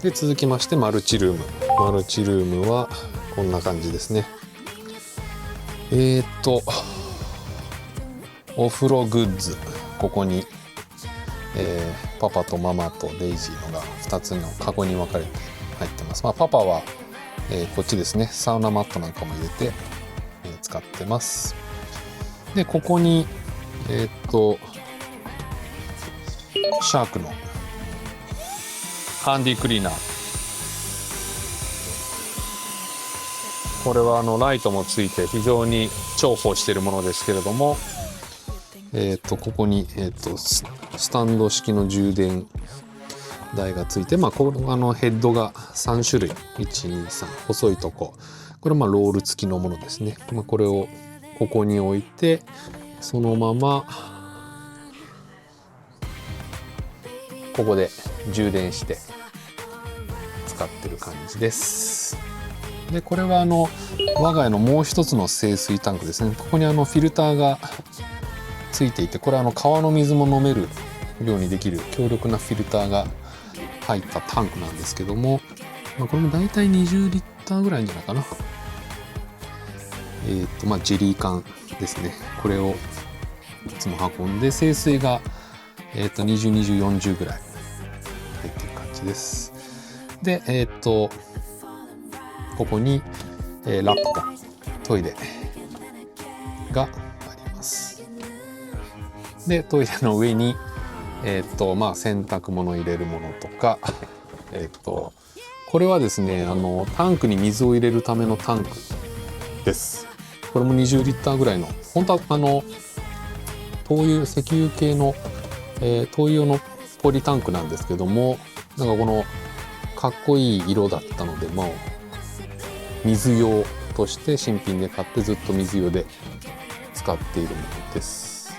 で続きましてマルチルーム。マルチルームはこんな感じですね。お風呂グッズ、ここに、パパとママとデイジーのが2つのカゴに分かれて入ってます。パパは、こっちですね、サウナマットなんかも入れて、使ってます。でここにシャークのハンディクリーナー、これはライトもついて非常に重宝しているものですけれども、ここに、スタンド式の充電台がついて、このヘッドが3種類、123、細いとこれロール付きのものですね。これをここに置いてそのままここで充電して使ってる感じです。でこれは我が家のもう一つの清水タンクですね。ここにフィルターがついていて、これは川の水も飲めるようにできる強力なフィルターが入ったタンクなんですけども、これもだいたい20リッターぐらいじゃないかな。ジェリー缶ですね。これをいつも運んで、清水が20、20、40ぐらい入ってる感じです。でここに、ラップとトイレがあります。でトイレの上に洗濯物入れるものとか、これはですねタンクに水を入れるためのタンクです。これも20リッターぐらいの、本当は灯油、石油系の、灯油用のポリタンクなんですけども、このかっこいい色だったので、水用として新品で買ってずっと水用で使っているものです。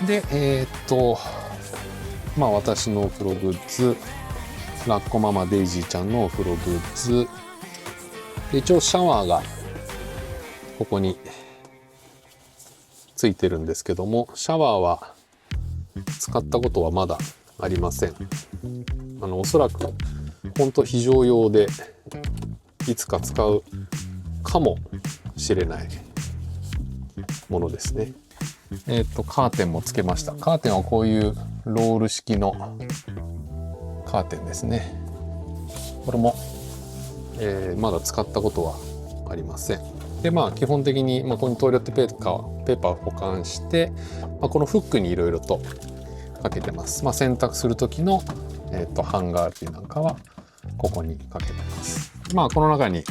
で私のお風呂グッズ、ラッコママデイジーちゃんのお風呂グッズで、一応シャワーがここについてるんですけども、シャワーは使ったことはまだありません。おそらく本当非常用でいつか使うかもしれないものですね。カーテンもつけました。カーテンはこういうロール式のカーテンですね。これも、まだ使ったことはありません。で基本的に、ここにトイレットペーパーを保管して、このフックにいろいろとかけてます。洗濯する時の、ハンガー類なんかはここにかけてます。この中に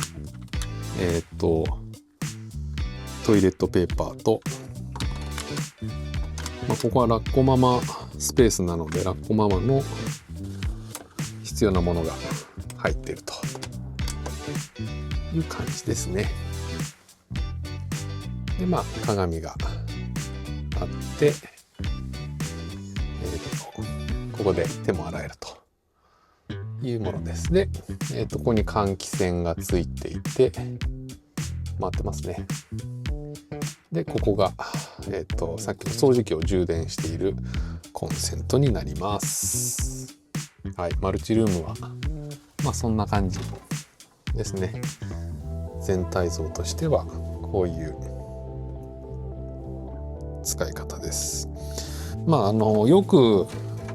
トイレットペーパーと、ここはラッコママスペースなので、ラッコママの必要なものが入っているという感じですね。で鏡があって、ここで手も洗えるというものです。で、ここに換気扇がついていて回ってますね。でここが、さっきの掃除機を充電しているコンセントになります。はい、マルチルームはそんな感じですね。全体像としてはこういう使い方です。よく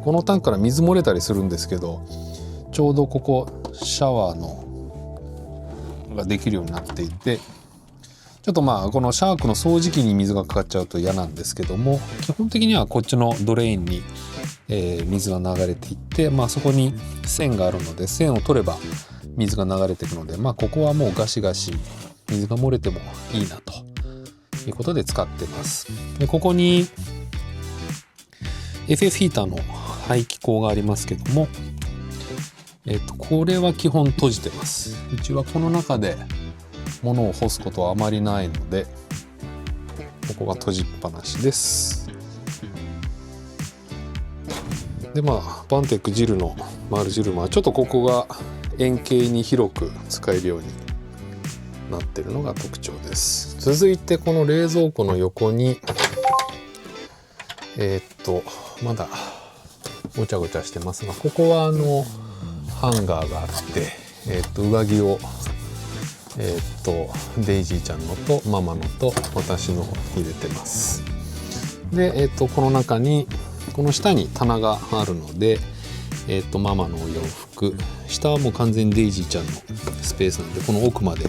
このタンクから水漏れたりするんですけど、ちょうどここシャワーのができるようになっていて、ちょっとこのシャークの掃除機に水がかかっちゃうと嫌なんですけども、基本的にはこっちのドレインに、水が流れていって、そこに線があるので、線を取れば水が流れていくので、ここはもうガシガシ水が漏れてもいいなということで使ってます。でここに FF ヒーターの排気口がありますけども、これは基本閉じてます。うちはこの中で物を干すことはあまりないので、ここが閉じっぱなしです。でバンテックジルのマルチルームはちょっとここが円形に広く使えるようになってるのが特徴です。続いてこの冷蔵庫の横にまだごちゃごちゃしてますが、ここはハンガーがあって、上着をデイジーちゃんのとママのと私の入れてます。で、この中にこの下に棚があるので、ママのお洋服、下はもう完全にデイジーちゃんのスペースなんで、この奥まで、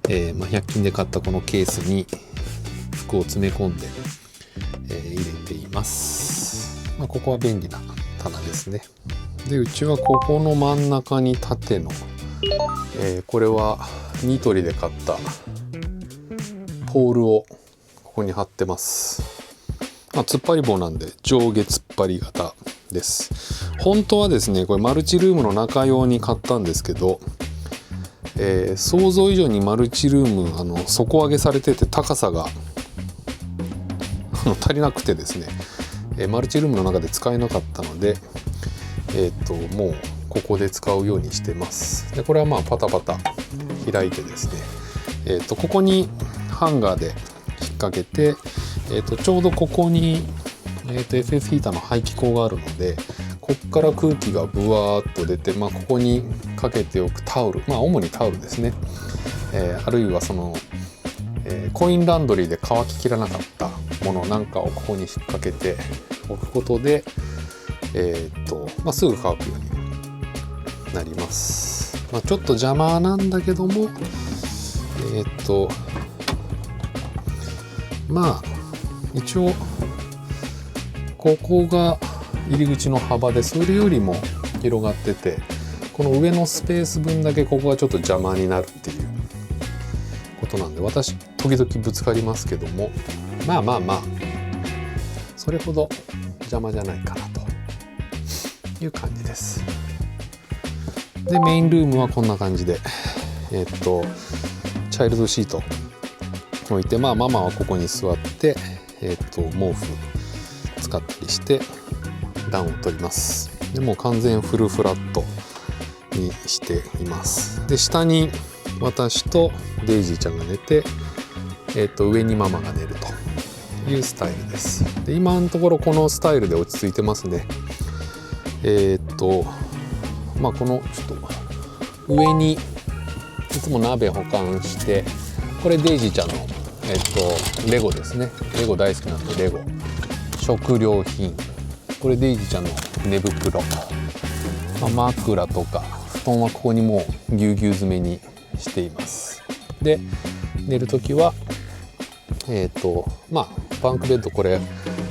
100均で買ったこのケースに服を詰め込んで、入れています。ここは便利な棚ですね。で、うちはここの真ん中に縦の、これはニトリで買ったポールをここに貼ってます。突っ張り棒なんで上下突っ張り型です。本当はですね、これマルチルームの中用に買ったんですけど、想像以上にマルチルーム底上げされてて高さが足りなくてですね、マルチルームの中で使えなかったので、もうここで使うようにしてます。でこれはパタパタ開いてですね、ここにハンガーで引っ掛けて、ちょうどここに、FF ヒーターの排気口があるので、ここから空気がブワーッと出て、ここにかけておくタオル、主にタオルですね、あるいはその、コインランドリーで乾ききらなかったものなんかをここに引っ掛けておくことで、すぐ乾くようになります。ちょっと邪魔なんだけども、一応ここが入り口の幅で、それよりも広がってて、この上のスペース分だけここがちょっと邪魔になるっていうことなんで、私時々ぶつかりますけども、それほど邪魔じゃないかなという感じです。でメインルームはこんな感じで、チャイルドシート置いて、ママはここに座って、毛布使ったりして暖を取ります。でもう完全フルフラットにしています。で下に私とデイジーちゃんが寝て、上にママが寝るというスタイルです。で今のところこのスタイルで落ち着いてますね。このちょっと上にいつも鍋保管して、これデイジーちゃんのレゴですね。レゴ大好きなんで、レゴ食料品、これデイジーちゃんの寝袋、枕とか布団はここにもうぎゅうぎゅう詰めにしています。で寝る時はバンクベッド、これ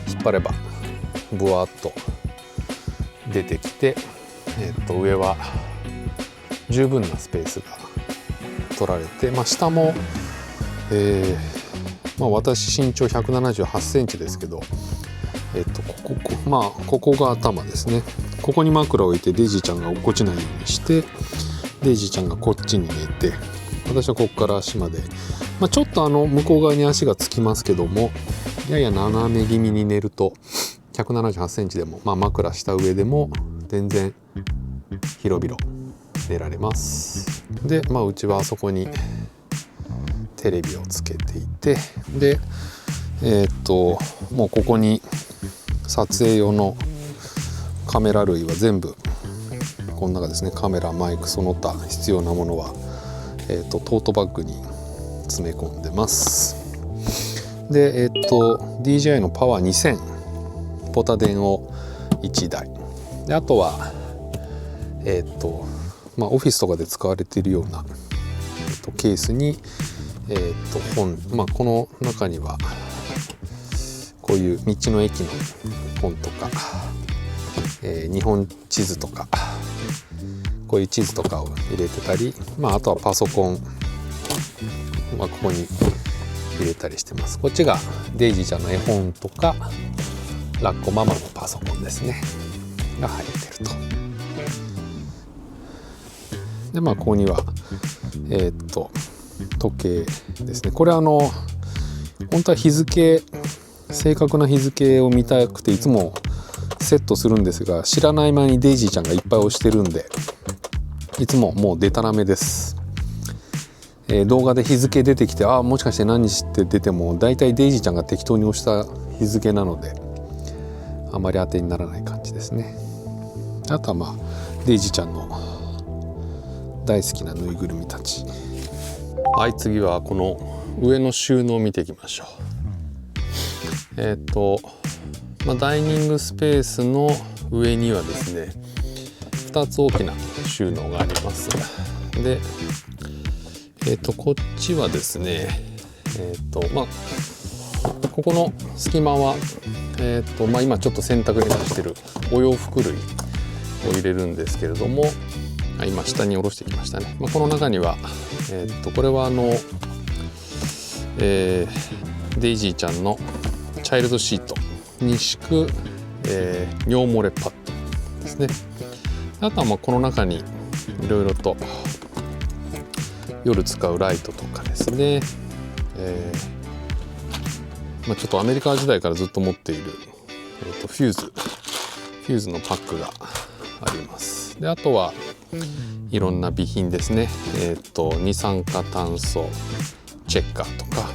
引っ張ればブワーッと出てきて、上は十分なスペースが取られて、下も、私身長178センチですけど、ここが頭ですね。ここに枕を置いてデイジーちゃんが落っこちないようにして、デイジーちゃんがこっちに寝て、私はここから足まで、ちょっと向こう側に足がつきますけども、やや斜め気味に寝ると178センチでも、枕した上でも全然広々寝られます。で、うちはあそこにテレビをつけていて、でもうここに撮影用のカメラ類は全部この中ですね。カメラ、マイク、その他必要なものは、トートバッグに詰め込んでます。でDJI のパワー2000ポタ電を1台で、あとはオフィスとかで使われているような、ケースに本、この中にはこういう道の駅の本とか、日本地図とか、こういう地図とかを入れてたり、あとはパソコン、ここに入れたりしてます。こっちがデイジーちゃんの絵本とかラッコママのパソコンですねが入ってると。でここには時計ですね。これ本当は日付、正確な日付を見たくていつもセットするんですが、知らない間にデイジーちゃんがいっぱい押してるんで、いつももうデタラメです。動画で日付出てきて、もしかして何日って出ても、だいたいデイジーちゃんが適当に押した日付なので、あまり当てにならない感じですね。あとはまあデイジーちゃんの大好きなぬいぐるみたち。はい、次はこの上の収納を見ていきましょう。ダイニングスペースの上にはですね、2つ大きな収納があります。で、こっちはですね、ここの隙間は、今ちょっと洗濯に出してるお洋服類を入れるんですけれども、今下に下ろしてきましたね。この中には、これはデイジーちゃんのチャイルドシートに敷く、尿漏れパッドですね。あとはこの中にいろいろと夜使うライトとかですね、ちょっとアメリカ時代からずっと持っている、フューズのパックがあります。で、あとはいろんな備品ですね。二酸化炭素チェッカーとか、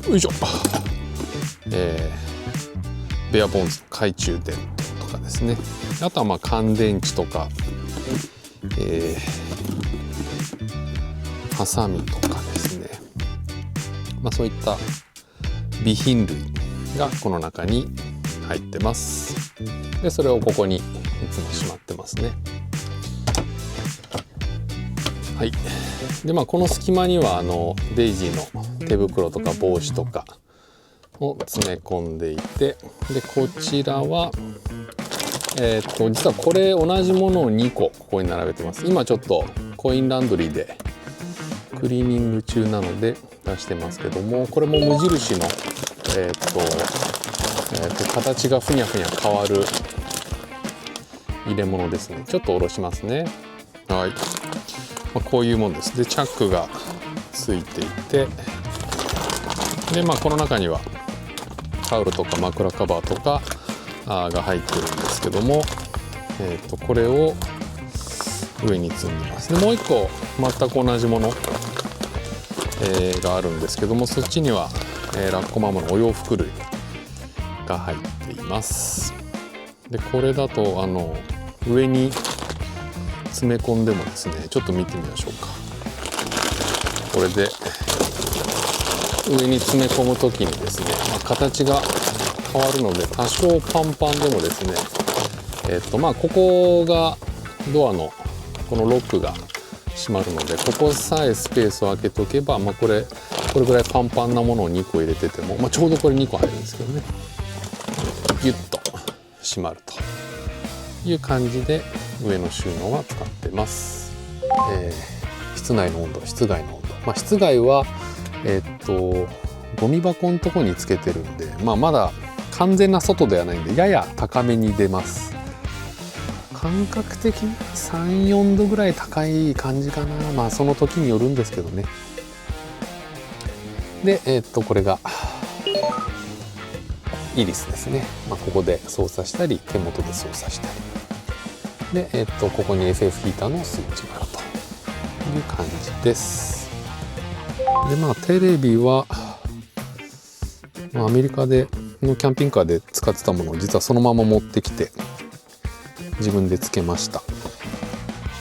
よいしょ、ベアボーンズの懐中電灯とかですね。あとは乾電池とか、ハサミとかですね。そういった備品類がこの中に入ってます。で、それをここにいつもしまってますね。はい。で、この隙間にはデイジーの手袋とか帽子とかを詰め込んでいて、でこちらは実はこれ同じものを2個ここに並べてます。今ちょっとコインランドリーでクリーニング中なので出してますけども、これも無印の形がふにゃふにゃ変わる入れ物ですね。ちょっと下ろしますね。はい。こういうもんです。で、チャックがついていて、でこの中にはタオルとか枕カバーとかが入ってるんですけども、これを上に積んでます。で、もう一個全く同じもの、があるんですけども、そっちには、ラッコママのお洋服類が入っています。で、これだと上に詰め込んでもですね、ちょっと見てみましょうか。これで上に詰め込む時にですね、形が変わるので多少パンパンでもですね、ここがドアのこのロックが閉まるので、ここさえスペースを空けとけば、これぐらいパンパンなものを2個入れてても、ちょうどこれ2個入るんですけどね、ギュッと閉まるという感じで上の収納は使ってます。室内の温度、室外の温度、室外はゴミ箱のとこにつけてるんで、まだ完全な外ではないんでやや高めに出ます。感覚的に3、4度ぐらい高い感じかな。その時によるんですけどね。で、これがイリスですね。ここで操作したり手元で操作したりで、ここに FF ヒーターのスイッチがあるという感じです。で、テレビは、アメリカでのキャンピングカーで使ってたものを実はそのまま持ってきて自分でつけました。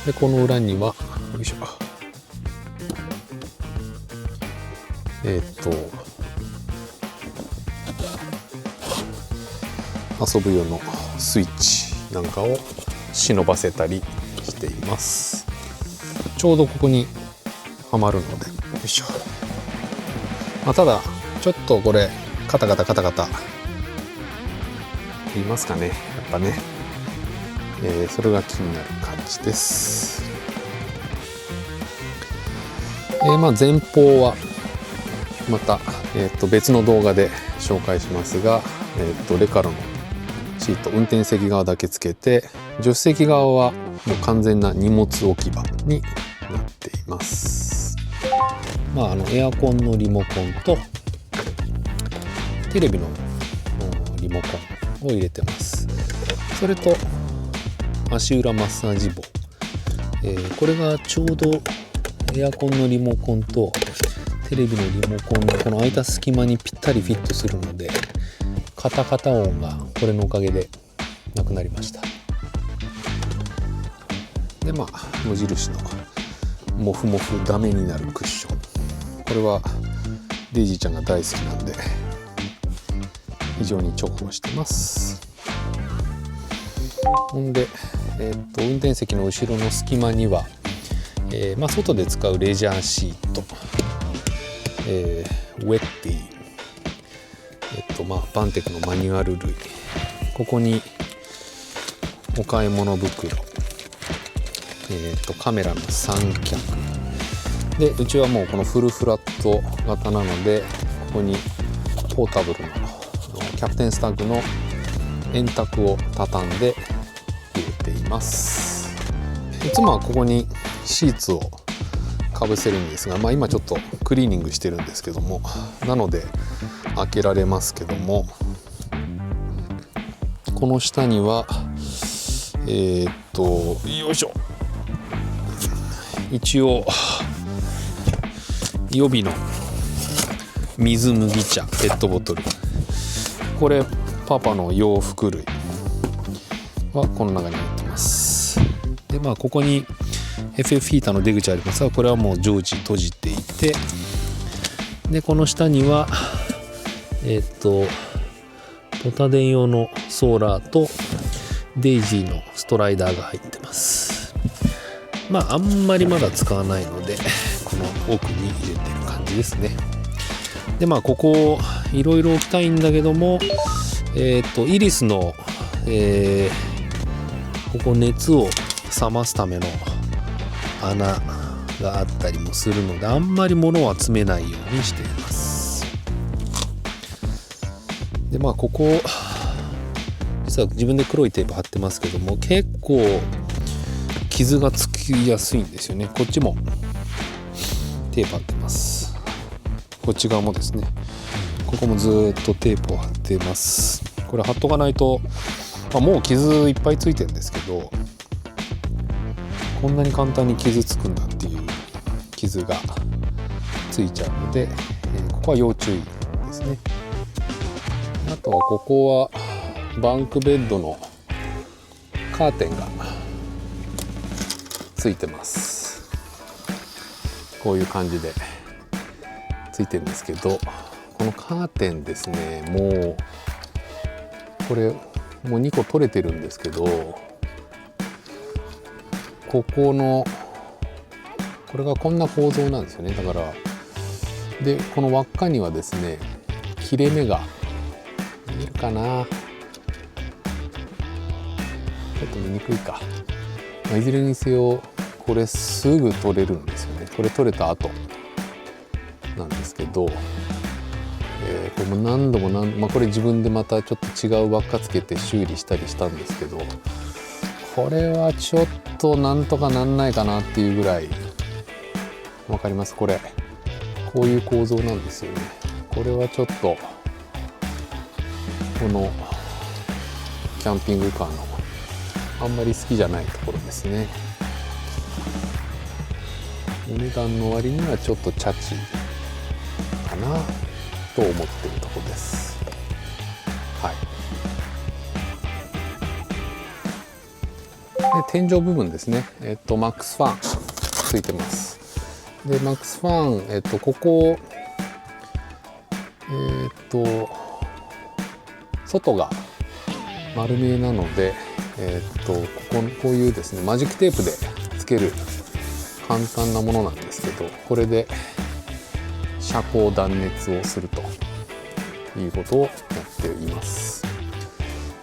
で、この裏にはよいしょ、遊ぶ用のスイッチなんかを忍ばせたりしています。ちょうどここにはまるので、よいしょ。ただちょっとこれカタカタ言いますかね、やっぱね、それが気になる感じです。前方はまた、別の動画で紹介しますが、レカロのシート、運転席側だけつけて、助手席側はもう完全な荷物置き場になっています。エアコンのリモコンとテレビのリモコンを入れてます。それと足裏マッサージ棒、これがちょうどエアコンのリモコンとテレビのリモコンのこの空いた隙間にぴったりフィットするので、カタカタ音がこれのおかげでなくなりました。で無印のモフモフダメになるクッション、これはデイジーちゃんが大好きなんで非常に重宝してます。ほんで、運転席の後ろの隙間には、外で使うレジャーシート、ウェッティ、バンテクのマニュアル類、ここにお買い物袋、カメラの三脚で、うちはもうこのフルフラット型なので、ここにポータブルのキャプテンスタッグの円卓を畳んで入れています。いつもはここにシーツをかぶせるんですが、今ちょっとクリーニングしてるんですけども、なので開けられますけども、この下にはよいしょ、一応予備の水麦茶ペットボトル、これパパの洋服類はこの中に入ってます。でここに FF ヒーターの出口ありますが、これはもう常時閉じていて、でこの下にはポタ電用のソーラーとデイジーのストライダーが入ってます。あんまりまだ使わないので、この奥に入れてる感じですね。でここいろいろ置きたいんだけども、イリスの、ここ熱を冷ますための穴があったりもするので、あんまり物は詰めないようにしています。でここ実は自分で黒いテープ貼ってますけども、結構傷がつきやすいんですよね。こっちもテープ貼ってます。こっち側もですね、ここもずっとテープを貼ってます。これ貼っとかないと、もう傷いっぱいついてるんですけど、こんなに簡単に傷つくんだっていう傷がついちゃうので、ここは要注意ですね。あとはここはバンクベッドのカーテンがついてます。こういう感じでついてるんですけど、このカーテンですね、もうこれもう2個取れてるんですけど、これがこんな構造なんですよね。だからでこの輪っかにはですね、切れ目が見えるかな、ちょっと見にくいか、いずれにせよこれすぐ取れるんですよね。これ取れた後なんですけど、これも何度もこれ自分でまたちょっと違う輪っかつけて修理したりしたんですけど、これはちょっとなんとかなんないかなっていうぐらい、わかります？これこういう構造なんですよね。これはちょっとこのキャンピングカーのあんまり好きじゃないところですね。お値段の割にはちょっとチャチかなと思っているところです。はい。で天井部分ですね。マックスファンついてます。でマックスファン、ここ外が丸見えなので、こういうですねマジックテープでつける簡単なものなんですけど、これで遮光断熱をするということをやっています。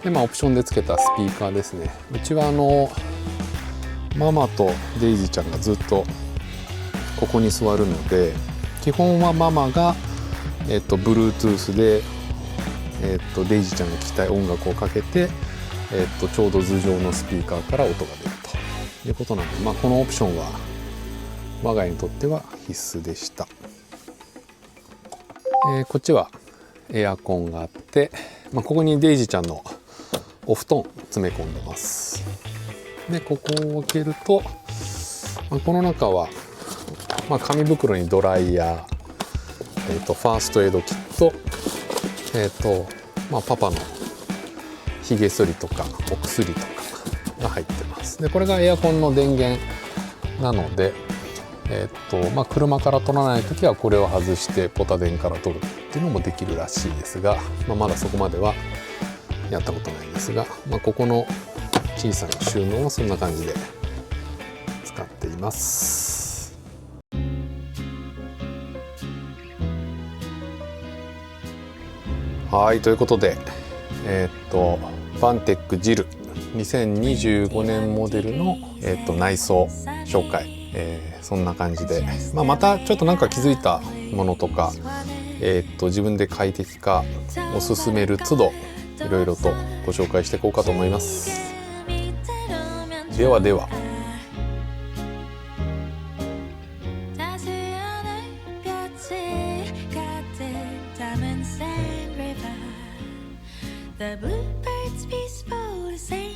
でオプションでつけたスピーカーですね。うちはママとデイジーちゃんがずっとここに座るので、基本はママがBluetooth でデイジーちゃんが聴きたい音楽をかけて、ちょうど頭上のスピーカーから音が出るということなので、このオプションは我が家にとっては必須でした。こっちはエアコンがあって、ここにデイジーちゃんのお布団詰め込んでます。でここを開けると、この中は、紙袋にドライヤー、ファーストエイドキット、パパのひげ剃りとかお薬とかが入ってます。ます。でこれがエアコンの電源なので、車から取らない時はこれを外してポタ電から取るっていうのもできるらしいですが、まだそこまではやったことないですが、ここの小さな収納はそんな感じで使っています。はい、ということでバンテックジル2025年モデルの、内装紹介、そんな感じで、またちょっとなんか気づいたものとか、自分で快適化を進める都度いろいろとご紹介していこうかと思います。ではでは。The bluebirds peaceful to say